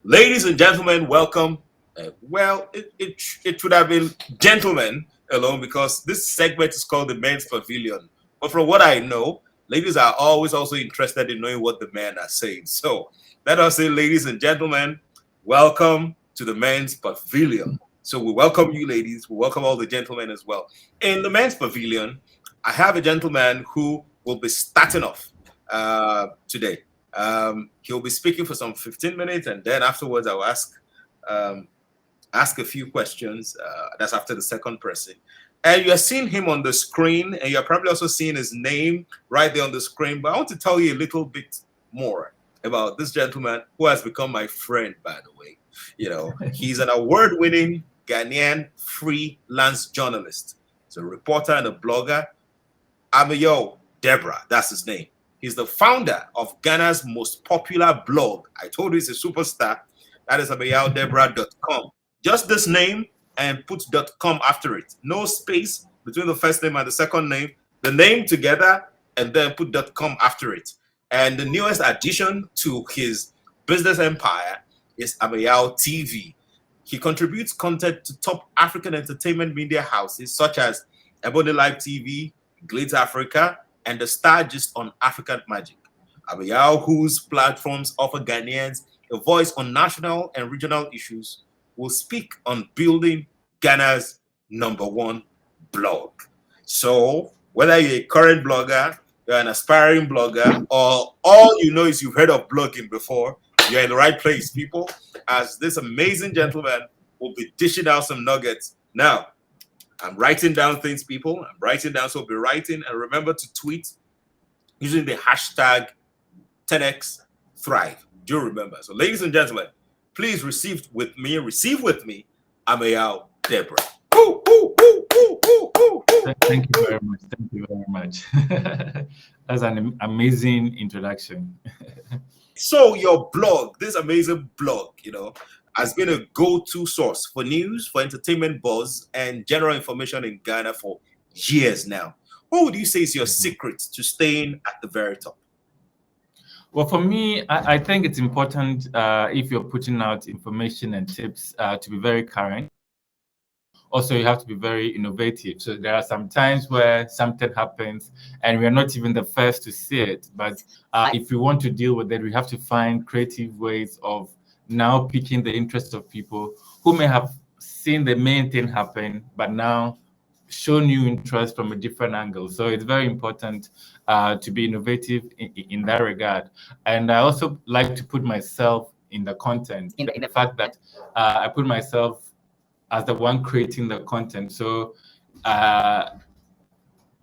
Ladies and gentlemen, welcome. It should have been gentlemen alone because this segment is called the Men's Pavilion. But from what I know, ladies are always also interested in knowing what the men are saying. So let us say, ladies and gentlemen, welcome to the Men's Pavilion. So we welcome you, ladies. We welcome all the gentlemen as well. In the Men's Pavilion, I have a gentleman who will be starting off today. He'll be speaking for some 15 minutes, and then afterwards I'll ask a few questions. That's after the second person. And you're seeing him on the screen, and you're probably also seeing his name right there on the screen. But I want to tell you a little bit more about this gentleman who has become my friend, by the way. He's an award-winning Ghanaian freelance journalist. He's a reporter and a blogger. Ameyaw Debrah, that's his name. He's the founder of Ghana's most popular blog. I told you he's a superstar. That is ameyawdebrah.com. Just this name and put .com after it. No space between the first name and the second name. The name together and then put .com after it. And the newest addition to his business empire is Ameyaw TV. He contributes content to top African entertainment media houses such as Ebony Live TV, Glitter Africa, and the Star Gist on African Magic. Ameyaw, whose platforms offer Ghanaians a voice on national and regional issues, will speak on building Ghana's #1 blog. So, whether you're a current blogger, you're an aspiring blogger, or all you know is you've heard of blogging before, you're in the right place, people, as this amazing gentleman will be dishing out some nuggets. Now, I'm writing down things, people. I'm writing down, so be writing. And remember to tweet using the hashtag 10xthrive. Do you remember? So, ladies and gentlemen, please receive with me, Ameyaw Debrah. Thank you very much. Thank you very much. That's an amazing introduction. So, your blog, this amazing blog, has been a go-to source for news, for entertainment buzz, and general information in Ghana for years now. What would you say is your secret to staying at the very top? Well, for me, I think it's important if you're putting out information and tips to be very current. Also, you have to be very innovative. So there are some times where something happens and we're not even the first to see it. But if we want to deal with it, we have to find creative ways of now piquing the interest of people who may have seen the main thing happen, but now show new interest from a different angle. So it's very important to be innovative in that regard. And I also like to put myself in the content, in the fact that I put myself as the one creating the content. So I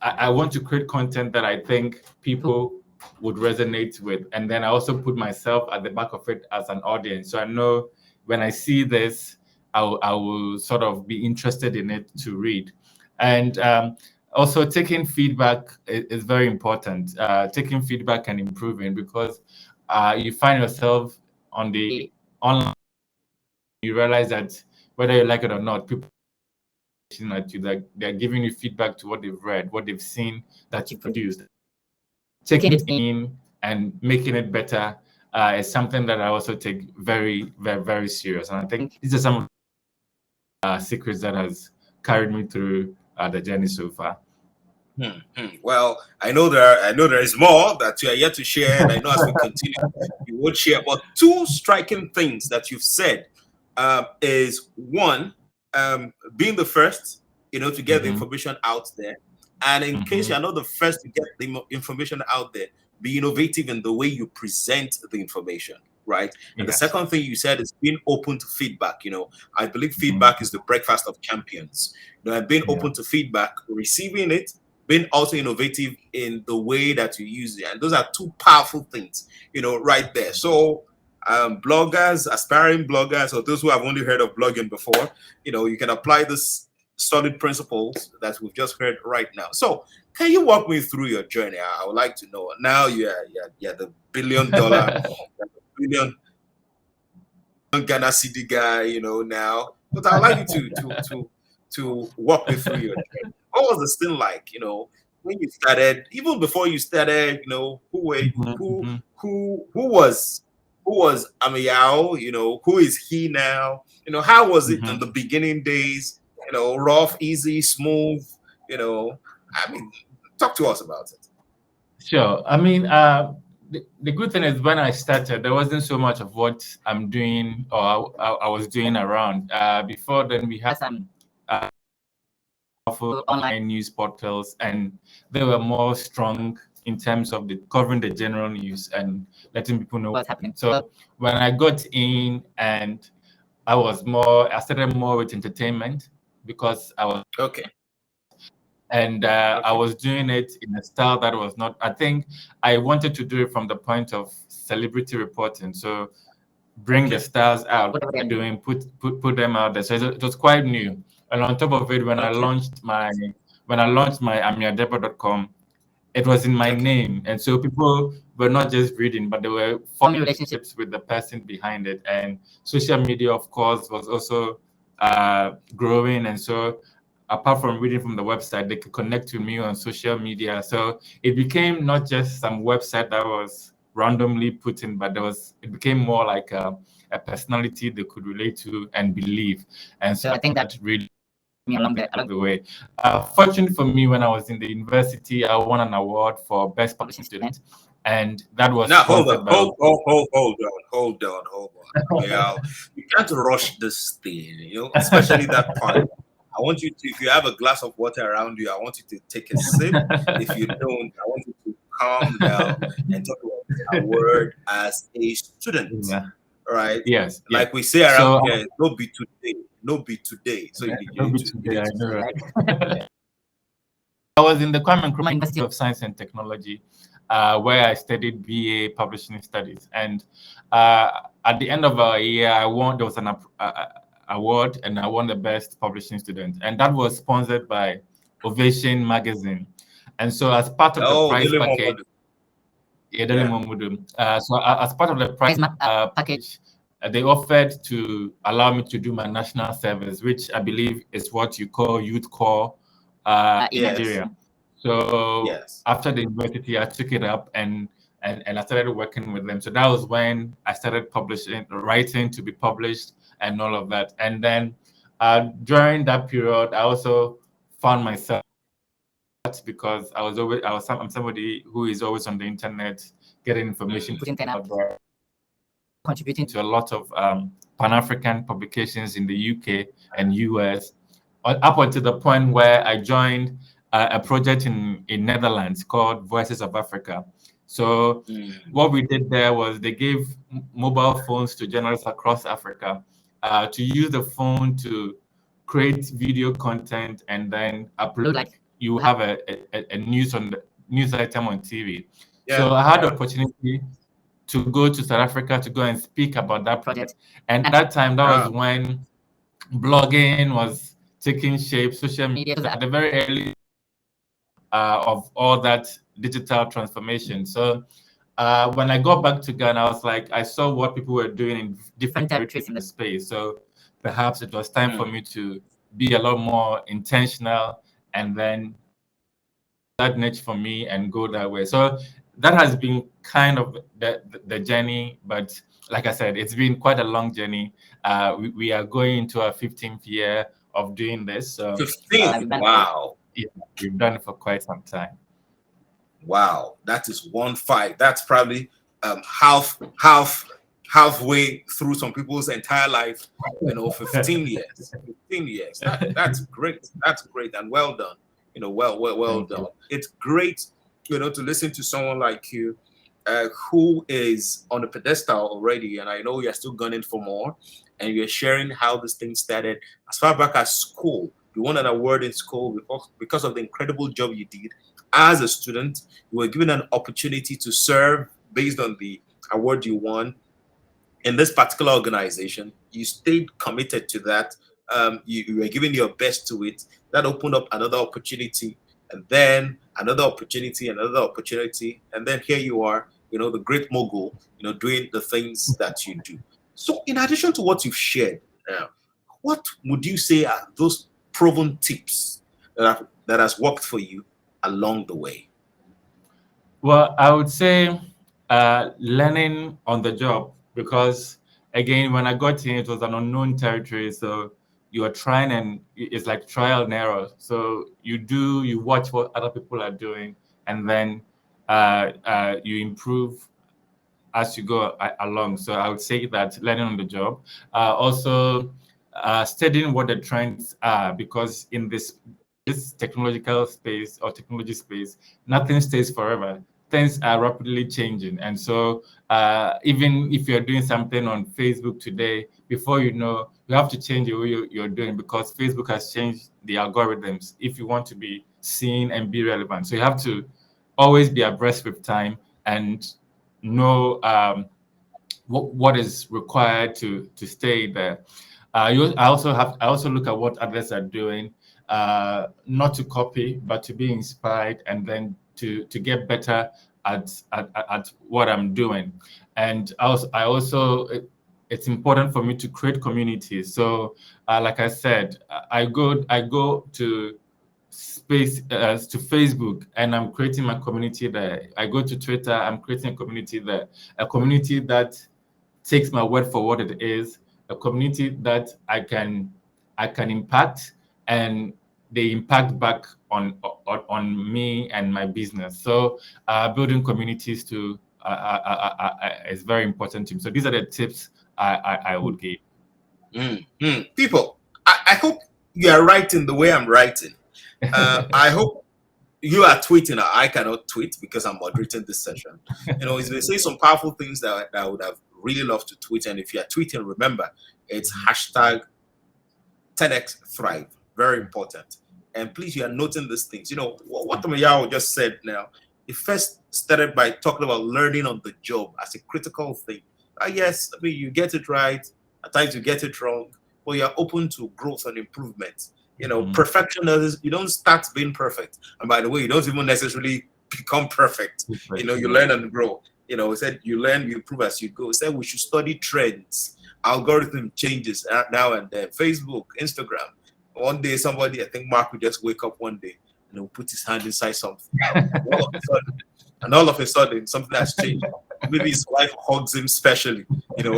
want to create content that I think people would resonate with. And then I also put myself at the back of it as an audience. So I know when I see this, I will sort of be interested in it to read. And also taking feedback is very important. Taking feedback and improving, because you find yourself on the online, you realize that whether you like it or not, people at you, that they're giving you feedback to what they've read, what they've seen that you produced. Taking it in and making it better is something that I also take very, very, very serious. And I think these are some of the secrets that has carried me through the journey so far. Well, I know there is more that you are yet to share, and I know as we continue, you will share. But two striking things that you've said is one, being the first, to get the information out there, and in case you're not the first to get the information out there, be innovative in the way you present the information, right? And the second thing you said is being open to feedback. I believe feedback is the breakfast of champions. And being open to feedback, receiving it, being also innovative in the way that you use it. And those are two powerful things, right there. So bloggers, aspiring bloggers, or those who have only heard of blogging before, you can apply this solid principles that we've just heard right now. So can you walk me through your journey? I would like to know. Now you're the $1 billion Ghana city guy, now. But I'd like you to walk me through your journey. What was this thing like, when you started, even before you started, who was who was Ameyaw? Who is he now? How was it in Mhm. the beginning days? Rough, easy, smooth. I mean, talk to us about it. Sure. I mean, the good thing is when I started, there wasn't so much of what I'm doing or I was doing around. Before then, we had some powerful online news portals, and they were more strong in terms of covering the general news and letting people know what's happening. So when I got in, and I started more with entertainment because I was Okay. and I was doing it in a style that was not. I think I wanted to do it from the point of celebrity reporting. So bring the stars out, what they're doing, put them out there. So it was quite new. And on top of it, when I launched my Ameyaw it was in my name, and so people were not just reading, but they were forming relationships with the person behind it. And social media, of course, was also growing, and so apart from reading from the website, they could connect with me on social media. So it became not just some website that was randomly put in, but it became more like a personality they could relate to and believe. And so I think that really me along the way. Fortunately for me, when I was in the university, I won an award for best publishing student, and that was now hold on, sponsored by. hold on. Yeah, you can't rush this thing, especially that part. I want you to, if you have a glass of water around you, I want you to take a sip. If you don't, I want you to calm down and talk about a word as a student. Yeah. Right? Yes. Like we say around here, no be today. No be today. So yeah, you need to I know, right? I was in the Kwame Nkrumah University of Science and Technology, where I studied BA Publishing Studies. And at the end of a year, there was an award, and I won the best publishing student. And that was sponsored by Ovation Magazine. And so as part of the prize package, so as part of the prize package, they offered to allow me to do my national service, which I believe is what you call Youth Corps in Nigeria. So after the university, I took it up and I started working with them. So that was when I started writing to be published and all of that. And then during that period, I also found myself, because I'm somebody who is always on the internet, getting information, putting things out there, contributing to a lot of Pan-African publications in the UK and US, up until the point where I joined a project in Netherlands called Voices of Africa. So what we did there was they gave mobile phones to journalists across Africa to use the phone to create video content and then upload, like you have a news item on TV. So I had the opportunity to go to South Africa to go and speak about that project. And at that time, that was when blogging was taking shape, social media at the very early of all that digital transformation. So when I got back to Ghana, I was like, I saw what people were doing in different territories in the space. So perhaps it was time for me to be a lot more intentional and then that niche for me and go that way. So that has been kind of the journey, but like I said, it's been quite a long journey. We are going into our 15th year of doing this. So 15th, wow. Yeah, we've done it for quite some time. Wow, that is 1-5. That's probably halfway through some people's entire life, 15 years. 15 years. That's great. That's great and well done. Well done. It's great, to listen to someone like you, who is on a pedestal already, and I know you're still gunning for more, and you're sharing how this thing started as far back as school. You won an award in school because of the incredible job you did as a student. You were given an opportunity to serve based on the award you won in this particular organization. You stayed committed to that. You were giving your best to it. That opened up another opportunity, and then another opportunity, another opportunity, and then here you are, the great mogul, doing the things that you do. So in addition to what you've shared, what would you say are those proven tips that has worked for you along the way? Well, I would say learning on the job because again, when I got in, it was an unknown territory. So you are trying, and it's like trial and error. So you watch what other people are doing, and then you improve as you go along. So I would say that learning on the job, also studying what the trends are, because in this technological space or technology space, nothing stays forever. Things are rapidly changing, and so even if you're doing something on Facebook today, before you know, you have to change the way you're doing, because Facebook has changed the algorithms if you want to be seen and be relevant. So you have to always be abreast with time and know what is required to stay there. I also look at what others are doing, not to copy, but to be inspired, and then to get better at what I'm doing. And it's important for me to create communities. So, like I said, I go to to Facebook, and I'm creating my community there. I go to Twitter, I'm creating a community there, a community that takes my word for what it is, a community that I can impact, and they impact back on me and my business. So building communities is very important to me. So these are the tips I would give. People, I hope you are writing the way I'm writing. I hope you are tweeting. I cannot tweet because I'm moderating this session. He's been saying some powerful things that I would have really loved to tweet. And if you are tweeting, remember, it's hashtag 10x Thrive. Very important. And please, you are noting these things. What Ameyaw just said now, he first started by talking about learning on the job as a critical thing. Yes, I mean, you get it right. At times you get it wrong, but you're open to growth and improvement. Perfectionism, you don't start being perfect. And by the way, you don't even necessarily become perfect. You learn and grow. He said you learn, you improve as you go. He said we should study trends, algorithm changes now and then. Facebook, Instagram. One day, somebody, I think Mark, would just wake up one day and he'll put his hand inside something. And all of a sudden, something has changed. Maybe his wife hugs him specially,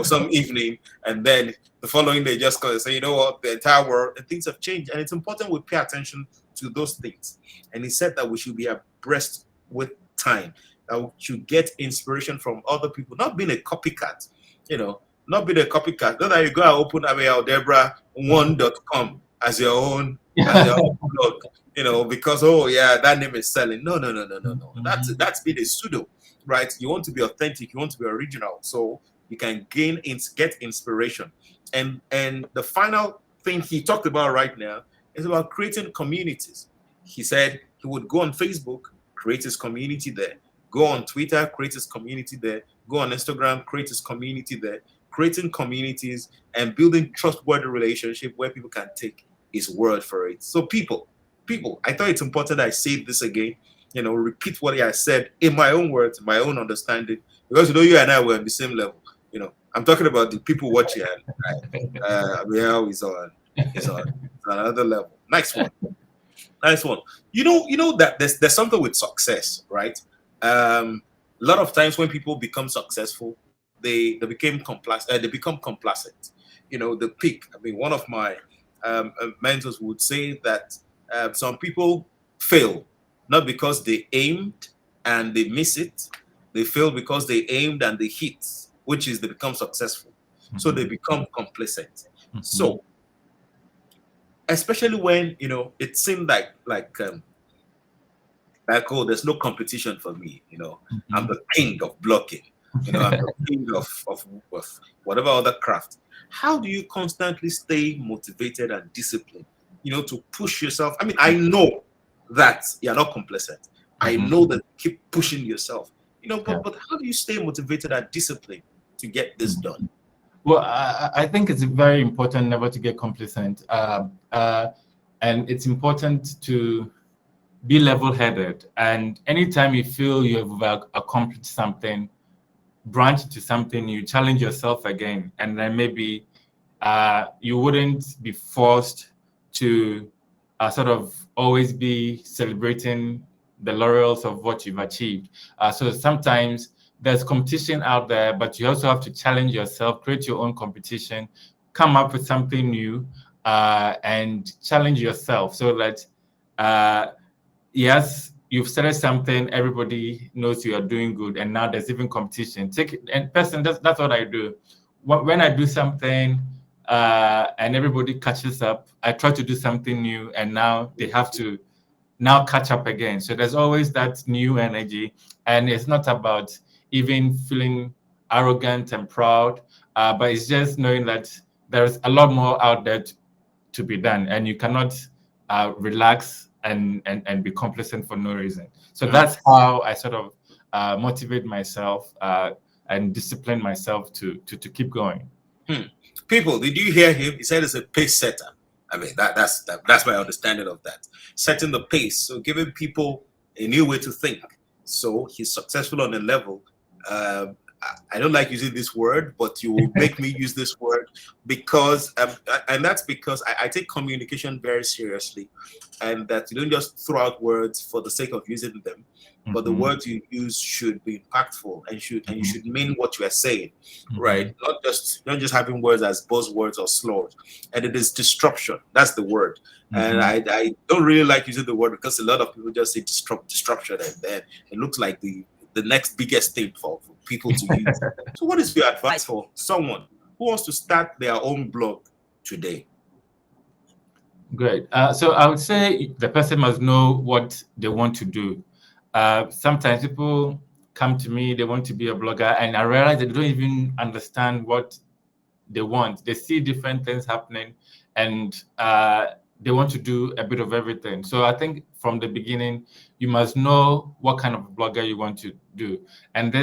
some evening, and then the following day just goes and say, what, the entire world, and things have changed. And it's important we pay attention to those things. And he said that we should be abreast with time, that we should get inspiration from other people, not being a copycat, not being a copycat. Not that you go and open Ameyaw Debrah 1.com as your own blog, because that name is selling. No. That's being a pseudo, right? You want to be authentic, you want to be original, so you can get inspiration. And the final thing he talked about right now is about creating communities. He said he would go on Facebook, create his community there, go on Twitter, create his community there, go on Instagram, create his community there, creating communities and building trustworthy relationship where people can take his word for it. So people, I thought it's important I say this again, repeat what I said in my own words, my own understanding, because you and I were on the same level. I'm talking about the people watching, and Ameyaw is on another level. Nice one. You know that there's something with success, right? A lot of times when people become successful, they become complacent. The peak. I mean, one of my mentors would say that some people fail not because they aimed and they miss it. They fail because they aimed and they hit, which is they become successful. So they become complacent. So especially when it seemed like there's no competition for me. I'm the king of blocking. I'm the king of whatever other craft. How do you constantly stay motivated and disciplined? To push yourself. I mean, I know that you're not complacent. I know that you keep pushing yourself. But how do you stay motivated and disciplined to get this done? Well, I think it's very important never to get complacent, and it's important to be level-headed. And anytime you feel you have accomplished something, branch to something new, challenge yourself again, and then maybe you wouldn't be forced to sort of always be celebrating the laurels of what you've achieved. So sometimes there's competition out there, but you also have to challenge yourself, create your own competition, come up with something new, and challenge yourself so that, yes, you've started something, everybody knows you are doing good, and now there's even competition. And person, that's what I do. When I do something and everybody catches up, I try to do something new, and now they have to now catch up again. So there's always that new energy, and it's not about even feeling arrogant and proud, but it's just knowing that there's a lot more out there to be done, and you cannot relax and be complacent for no reason. So that's how I sort of motivate myself and discipline myself to keep going. People, did you hear him? He said it's a pace setter. I mean, that's my understanding of that. Setting the pace, so giving people a new way to think. So he's successful on a level. I don't like using this word, but you will make me use this word because, and that's because I take communication very seriously, and that you don't just throw out words for the sake of using them, but the words you use should be impactful and you should mean what you are saying, right? Not just having words as buzzwords or slurs. And it is disruption. That's the word. And I don't really like using the word because a lot of people just say disruption, and then it looks like the next biggest thing for people to use. So what is your advice for someone who wants to start their own blog today? Great. So I would say the person must know what they want to do. Sometimes people come to me, they want to be a blogger, and I realize they don't even understand what they want. They see different things happening, and they want to do a bit of everything. So I think from the beginning, you must know what kind of blogger you want to do. And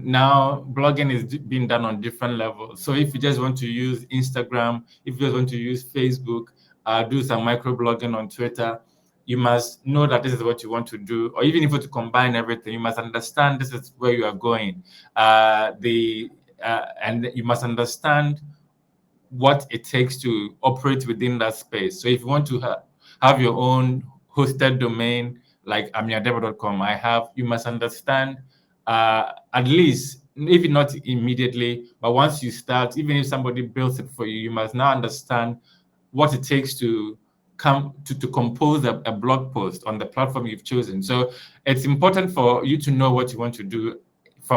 now blogging is being done on different levels. So if you just want to use Instagram, if you just want to use Facebook, do some microblogging on Twitter, you must know that this is what you want to do. Or even if you want to combine everything, you must understand this is where you are going. And you must understand what it takes to operate within that space. So if you want to have your own hosted domain like ameyawdebrah.com, you must understand at least, if not immediately, but once you start, even if somebody builds it for you, you must now understand what it takes to compose a blog post on the platform you've chosen. So it's important for you to know what you want to do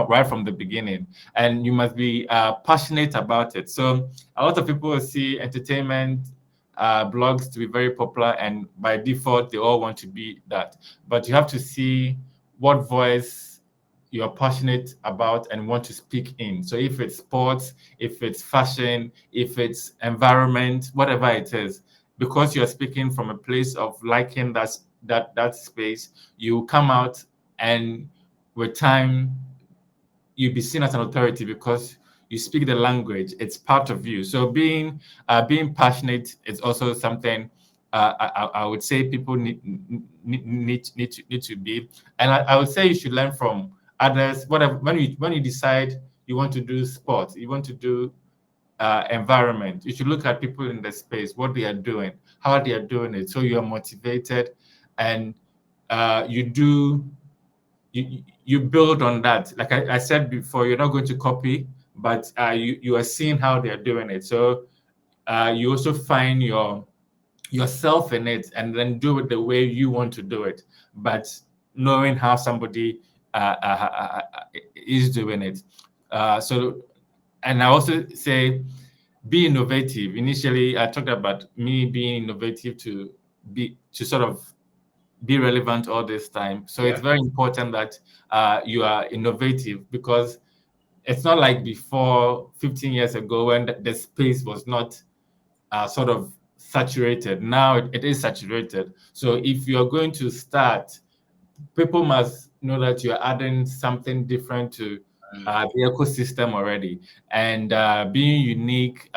right from the beginning, and you must be passionate about it. So a lot of people see entertainment blogs to be very popular, and by default they all want to be that, but you have to see what voice you're passionate about and want to speak in. So if it's sports, if it's fashion, if it's environment, whatever it is, because you're speaking from a place of liking that space, you come out, and with time you'll be seen as an authority because you speak the language. It's part of you. So being passionate is also something I would say people need to be. And I would say you should learn from others. Whatever, when you decide you want to do sports, you want to do environment, you should look at people in the space, what they are doing, how they are doing it, so you are motivated, and you build on that. Like I said before, you're not going to copy, but you are seeing how they are doing it. So you also find yourself in it, and then do it the way you want to do it, but knowing how somebody is doing it. And I also say, be innovative. Initially, I talked about me being innovative to sort of be relevant all this time. So it's very important that you are innovative, because it's not like before 15 years ago when the space was not sort of saturated. Now it is saturated. So if you're going to start, people must know that you're adding something different to the ecosystem already, and being unique,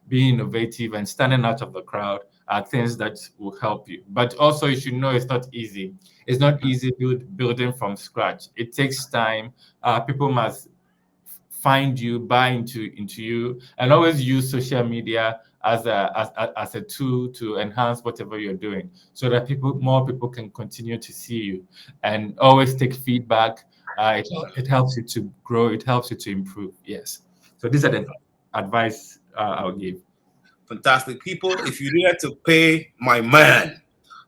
being innovative, and standing out of the crowd are things that will help you. But also you should know it's not easy. It's not easy building from scratch. It takes time. People must find you, buy into you, and always use social media as a tool to enhance whatever you're doing, so that more people can continue to see you, and always take feedback. it helps you to grow. It helps you to improve. Yes. So these are the advice I'll give. Fantastic. People, if you needed to pay my man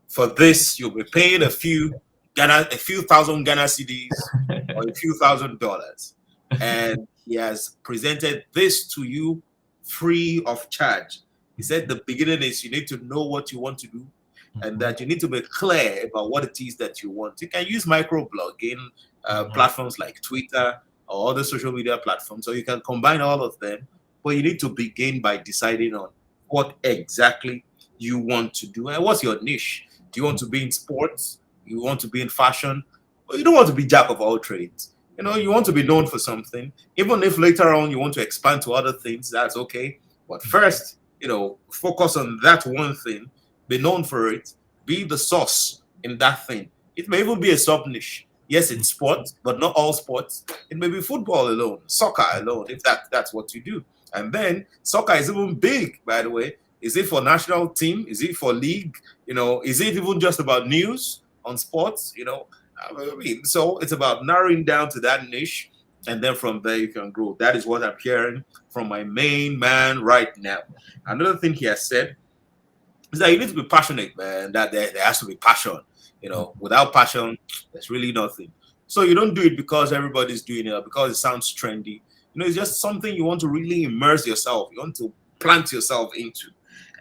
for this, you'll be paying a few thousand Ghana cedis or a few $1,000s. And he has presented this to you free of charge. He said the beginning is you need to know what you want to do and that you need to be clear about what it is that you want. You can use microblogging platforms like Twitter or other social media platforms, or you can combine all of them. But you need to begin by deciding on what exactly you want to do and what's your niche. Do you want to be in sports? You want to be in fashion? Or you don't want to be jack of all trades. You know, you want to be known for something. Even if later on you want to expand to other things, that's okay. But first, you know, focus on that one thing, be known for it, be the source in that thing. It may even be a sub niche. Yes, it's sports, but not all sports. It may be football alone, soccer alone, if that's what you do. And then soccer is even big, by the way. Is it for national team? Is it for league? You know, is it even just about news on sports? You know, I mean, so it's about narrowing down to that niche, and then from there you can grow. That is what I'm hearing from my main man right now. Another thing he has said is that you need to be passionate, man. That there has to be passion. You know, without passion, there's really nothing. So you don't do it because everybody's doing it or because it sounds trendy. You know, it's just something you want to really immerse yourself. You want to plant yourself into.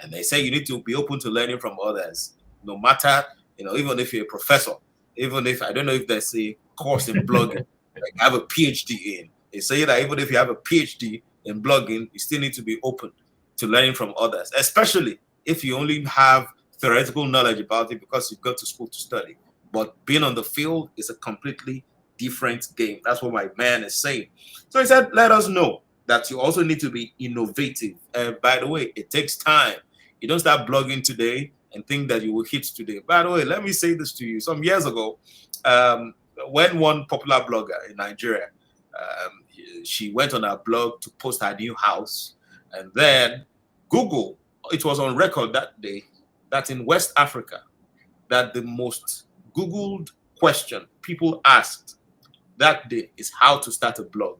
And they say you need to be open to learning from others, no matter, you know, even if you're a professor, even if, I don't know if there's a course in blogging, like I have a PhD in. They say that even if you have a PhD in blogging, you still need to be open to learning from others, especially if you only have theoretical knowledge about it because you go to school to study. But being on the field is a completely different game. That's what my man is saying. So he said, let us know that you also need to be innovative. And by the way, it takes time. You don't start blogging today and think that you will hit today. By the way, let me say this to you. Some years ago, when one popular blogger in Nigeria, she went on her blog to post her new house, and then Google, it was on record that day, that in West Africa, that the most Googled question people asked that day is how to start a blog.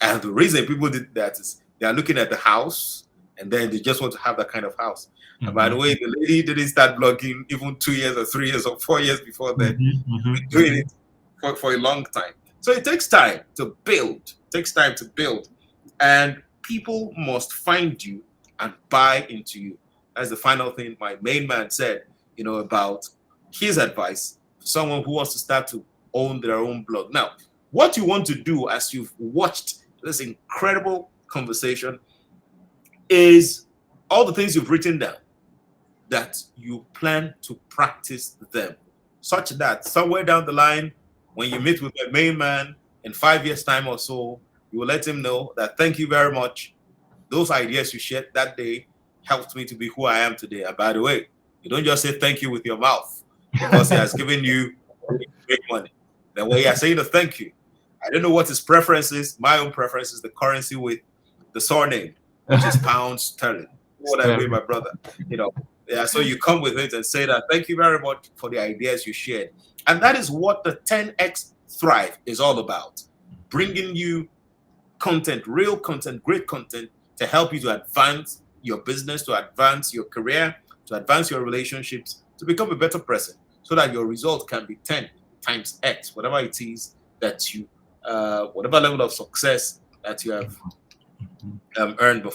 And the reason people did that is they are looking at the house and then they just want to have that kind of house. And by the way, the lady didn't start blogging even 2 years or 3 years or 4 years before that. Been doing it for a long time. So it takes time to build. It takes time to build. And people must find you and buy into you. That's the final thing my main man said, you know, about his advice for someone who wants to start to own their own blog. Now, what you want to do as you've watched this incredible conversation is all the things you've written down, that you plan to practice them, such that somewhere down the line, when you meet with the main man in 5 years' time or so, you will let him know that thank you very much. Those ideas you shared that day helped me to be who I am today. And by the way, you don't just say thank you with your mouth because he has given you great money. Then when you are saying a thank you, I don't know what his preference is. My own preference is the currency with the surname, which is pounds sterling. What I mean, my brother, you know. Yeah, so you come with it and say that thank you very much for the ideas you shared. And that is what the 10X Thrive is all about. Bringing you content, real content, great content to help you to advance your business, to advance your career, to advance your relationships, to become a better person so that your result can be 10 times X, whatever it is that you, whatever level of success that you have earned before.